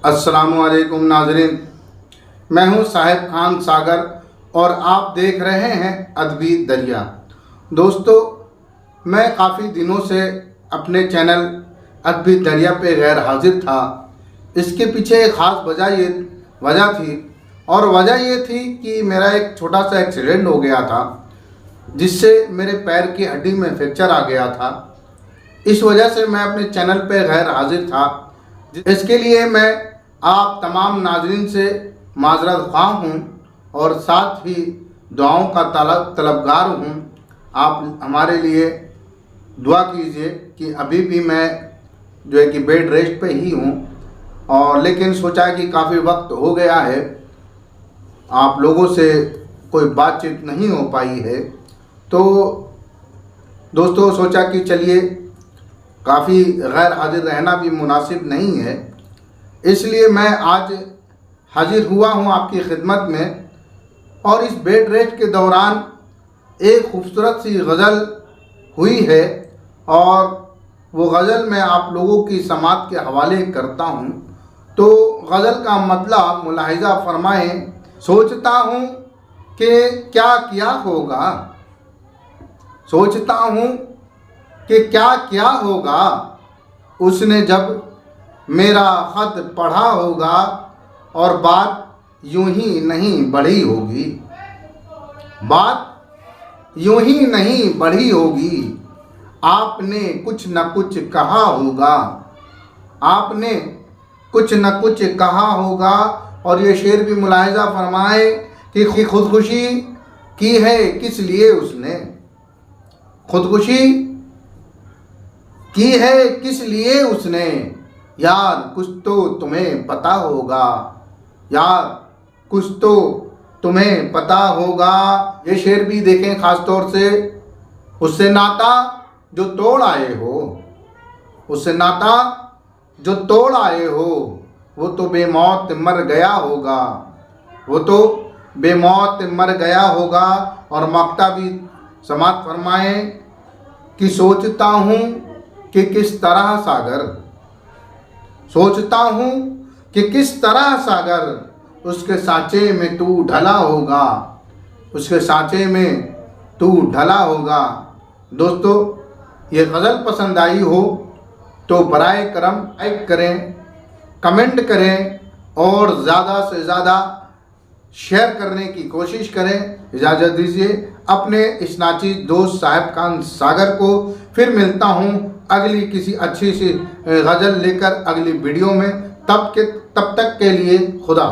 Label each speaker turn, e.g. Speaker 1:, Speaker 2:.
Speaker 1: अस्सलामुअलैकुम नाज़रीन, मैं हूं साहिब खान सागर और आप देख रहे हैं अदबी दरिया। दोस्तों, मैं काफ़ी दिनों से अपने चैनल अदबी दरिया पे गैर हाजिर था। इसके पीछे एक ख़ास वजह थी और वजह ये थी कि मेरा एक छोटा सा एक्सीडेंट हो गया था, जिससे मेरे पैर की हड्डी में फ्रैक्चर आ गया था। इस वजह से मैं अपने चैनल पे गैर हाजिर था। इसके लिए मैं आप तमाम नाज़रीन से माज़रत ख़्वाह हूँ और साथ ही दुआओं का तलबगार हूँ। आप हमारे लिए दुआ कीजिए कि अभी भी मैं जो है कि बेड रेस्ट पे ही हूँ, और लेकिन सोचा कि काफ़ी वक्त हो गया है, आप लोगों से कोई बातचीत नहीं हो पाई है, तो दोस्तों सोचा कि चलिए, काफ़ी गैर हाजिर रहना भी मुनासिब नहीं है, इसलिए मैं आज हाजिर हुआ हूँ आपकी खिदमत में। और इस बेड रेस्ट के दौरान एक खूबसूरत सी गज़ल हुई है और वो गज़ल मैं आप लोगों की समात के हवाले करता हूँ। तो गज़ल का मतलब मुलाहिज़ा फरमाएं। सोचता हूँ कि क्या किया होगा, सोचता हूँ कि क्या किया होगा उसने जब मेरा ख़त पढ़ा होगा, और बात यूं ही नहीं बढ़ी होगी, बात यूं ही नहीं बढ़ी होगी। आपने कुछ न कुछ कहा होगा, आपने कुछ न कुछ कहा होगा। और ये शेर भी मुलाहिज़ा फरमाए कि खुदकुशी की है किस लिए उसने, खुदकुशी की है किस लिए उसने, यार कुछ तो तुम्हें पता होगा, यार कुछ तो तुम्हें पता होगा। ये शेर भी देखें ख़ास तौर से, उससे नाता जो तोड़ आए हो, उससे नाता जो तोड़ आए हो, वो तो बेमौत मर गया होगा, वो तो बेमौत मर गया होगा। और मक्ता भी समात फरमाए कि सोचता हूँ कि किस तरह सागर, सोचता हूँ कि किस तरह सागर उसके सांचे में तू ढला होगा, उसके सांचे में तू ढला होगा। दोस्तों, ये गज़ल पसंद आई हो तो बराए करम लाइक करें, कमेंट करें और ज़्यादा से ज़्यादा शेयर करने की कोशिश करें। इजाज़त दीजिए अपने इस नाचीज़ दोस्त साहिब खान सागर को। फिर मिलता हूँ अगली किसी अच्छी सी गज़ल लेकर अगली वीडियो में। तब तक के लिए खुदा।